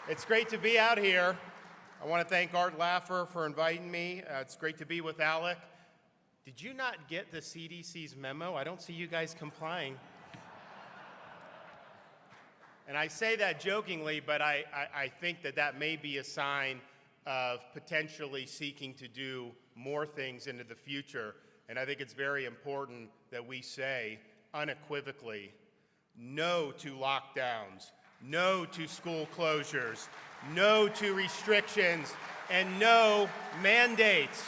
It's great to be out here. I want to thank Art Laffer for inviting me. It's great to be with Alec. Did you not get the CDC's memo? I don't see you guys complying. And I say that jokingly, but I think that may be a sign of potentially seeking to do more things into the future. And I think it's very important that we say unequivocally no to lockdowns, no to school closures, no to restrictions, and no mandates.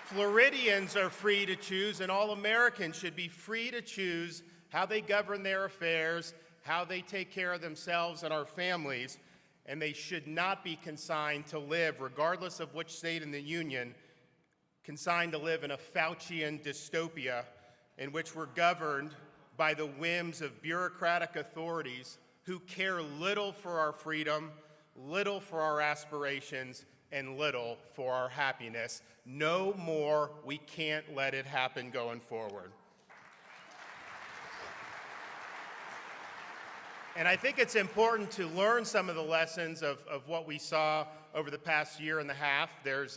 Floridians are free to choose, and all Americans should be free to choose how they govern their affairs, how they take care of themselves and our families, and they should not be consigned to live, regardless of which state in the union, consigned to live in a Faucian dystopia in which we're governed by the whims of bureaucratic authorities who care little for our freedom, little for our aspirations, and little for our happiness. No more. We can't let it happen going forward. And I think it's important to learn some of the lessons of what we saw over the past year and a half. There's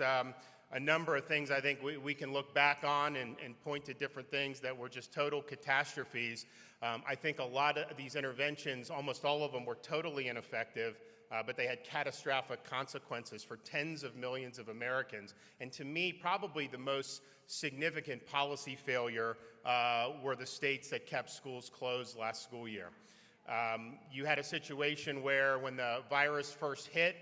a number of things I think we can look back on and point to different things that were just total catastrophes. I think a lot of these interventions, almost all of them, were totally ineffective, but they had catastrophic consequences for tens of millions of Americans. And to me, probably the most significant policy failure were the states that kept schools closed last school year. You had a situation where when the virus first hit,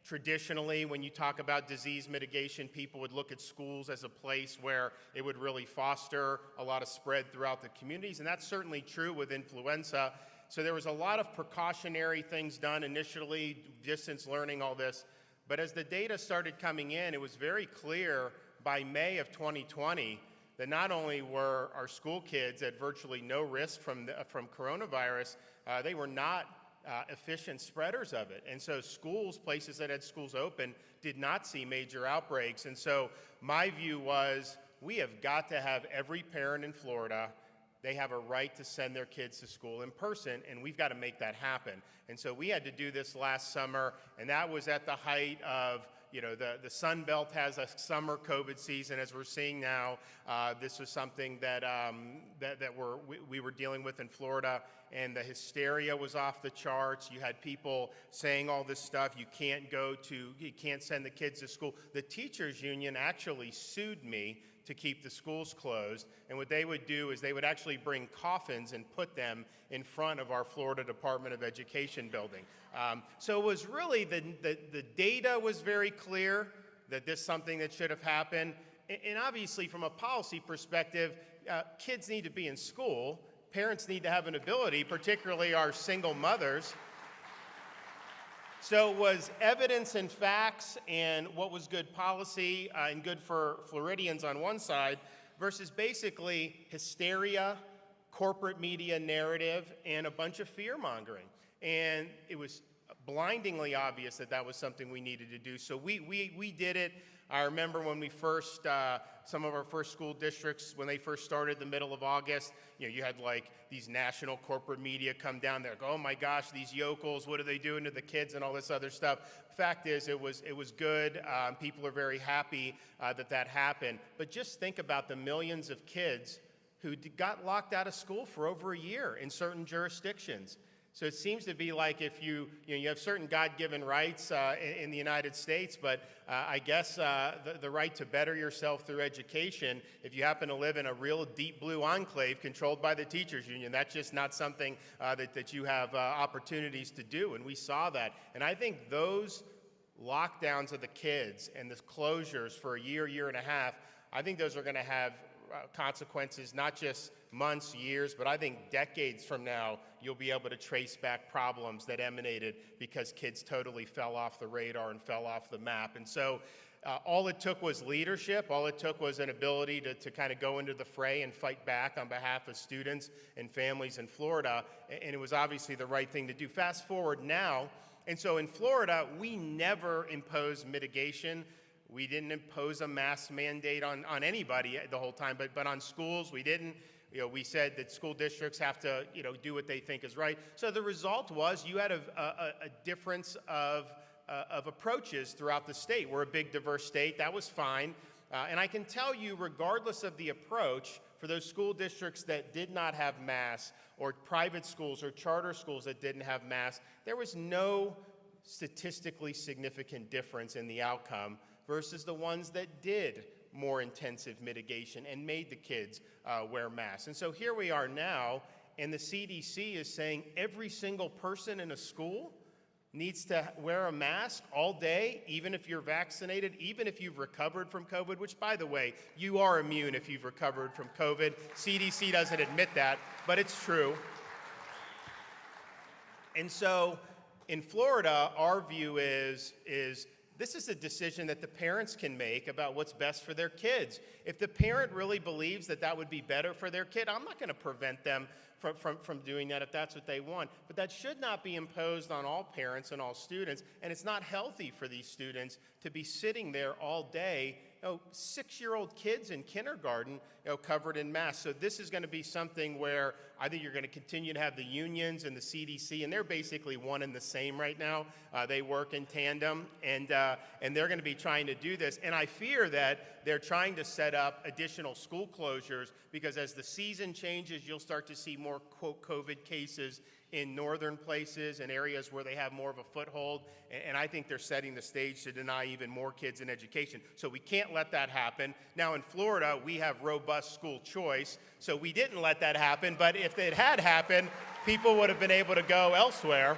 traditionally, when you talk about disease mitigation, people would look at schools as a place where it would really foster a lot of spread throughout the communities, and that's certainly true with influenza. So there was a lot of precautionary things done initially, distance learning, all this. But as the data started coming in, it was very clear by May of 2020 that not only were our school kids at virtually no risk from coronavirus, they were not efficient spreaders of it. And so schools, places that had schools open, did not see major outbreaks. And so my view was, we have got to have every parent in Florida, they have a right to send their kids to school in person, and we've got to make that happen. And so we had to do this last summer, and that was at the height of, the Sun Belt has a summer COVID season, as we're seeing now. This was something that we were dealing with in Florida, and the hysteria was off the charts. You had people saying all this stuff. You can't send the kids to school. The teachers union actually sued me to keep the schools closed. And what they would do is they would actually bring coffins and put them in front of our Florida Department of Education building. So it was really, the data was very clear that this is something that should have happened. And obviously from a policy perspective, kids need to be in school. Parents need to have an ability, particularly our single mothers. So it was evidence and facts and what was good policy and good for Floridians on one side versus basically hysteria, corporate media narrative, and a bunch of fear-mongering. And it was blindingly obvious that was something we needed to do. So we did it. I remember when we first, some of our first school districts, when they first started the middle of August, you had like these national corporate media come down there, go, oh my gosh, these yokels, what are they doing to the kids and all this other stuff. Fact is, it was good. People are very happy that happened. But just think about the millions of kids who got locked out of school for over a year in certain jurisdictions. So it seems to be like if you have certain God-given rights in the United States, but I guess the right to better yourself through education, if you happen to live in a real deep blue enclave controlled by the teachers union, that's just not something that you have opportunities to do, and we saw that. And I think those lockdowns of the kids and the closures for a year and a half, I think those are going to have consequences, not just months, years, but I think decades from now, you'll be able to trace back problems that emanated because kids totally fell off the radar and fell off the map. And so all it took was leadership. All it took was an ability to kind of go into the fray and fight back on behalf of students and families in Florida. And it was obviously the right thing to do. Fast forward now. And so in Florida, we never imposed mitigation. We didn't impose a mask mandate on anybody the whole time, but on schools, we didn't. we said that school districts have to, do what they think is right. So the result was you had a difference of approaches throughout the state. We're a big, diverse state. That was fine. And I can tell you, regardless of the approach, for those school districts that did not have masks, or private schools or charter schools that didn't have masks, there was no statistically significant difference in the outcome versus the ones that did more intensive mitigation and made the kids wear masks. And so here we are now, and the CDC is saying every single person in a school needs to wear a mask all day, even if you're vaccinated, even if you've recovered from COVID, which, by the way, you are immune if you've recovered from COVID. CDC doesn't admit that, but it's true. And so in Florida, our view is this is a decision that the parents can make about what's best for their kids. If the parent really believes that that would be better for their kid, I'm not going to prevent them from doing that if that's what they want. But that should not be imposed on all parents and all students, and it's not healthy for these students to be sitting there all day, 6-year-old kids in kindergarten, covered in masks. So this is going to be something where I think you're going to continue to have the unions and the CDC, and they're basically one and the same right now. They work in tandem, and they're going to be trying to do this. And I fear that they're trying to set up additional school closures because as the season changes, you'll start to see more, quote, COVID cases in northern places and areas where they have more of a foothold. And I think they're setting the stage to deny even more kids in education. So we can't let that happen. Now in Florida, we have robust school choice, so we didn't let that happen. But if it had happened, people would have been able to go elsewhere.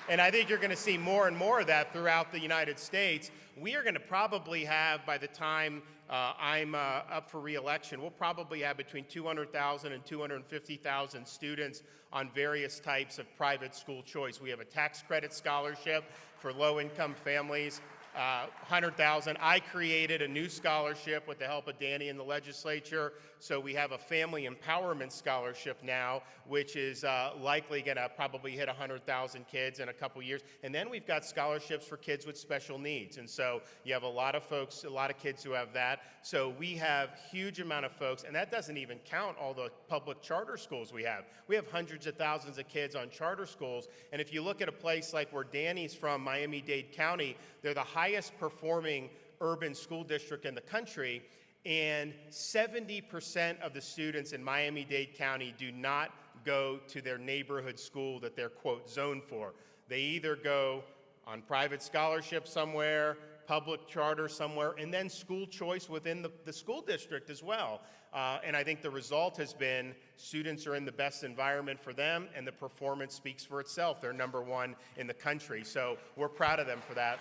And I think you're going to see more and more of that throughout the United States. We are going to probably have, by the time I'm up for re-election, we'll probably have between 200,000 and 250,000 students on various types of private school choice. We have a tax credit scholarship for low-income families, 100,000. I created a new scholarship with the help of Danny in the legislature. So we have a family empowerment scholarship now, which is likely going to probably hit 100,000 kids in a couple years. And then we've got scholarships for kids with special needs. And so you have a lot of folks, a lot of kids who have that. So we have huge amount of folks, and that doesn't even count all the public charter schools we have. We have hundreds of thousands of kids on charter schools. And if you look at a place like where Danny's from, Miami-Dade County, they're the highest performing urban school district in the country. And 70% of the students in Miami-Dade County do not go to their neighborhood school that they're, quote, zoned for. They either go on private scholarship somewhere, public charter somewhere, and then school choice within the school district as well. And I think the result has been students are in the best environment for them, and the performance speaks for itself. They're #1 in the country. So we're proud of them for that.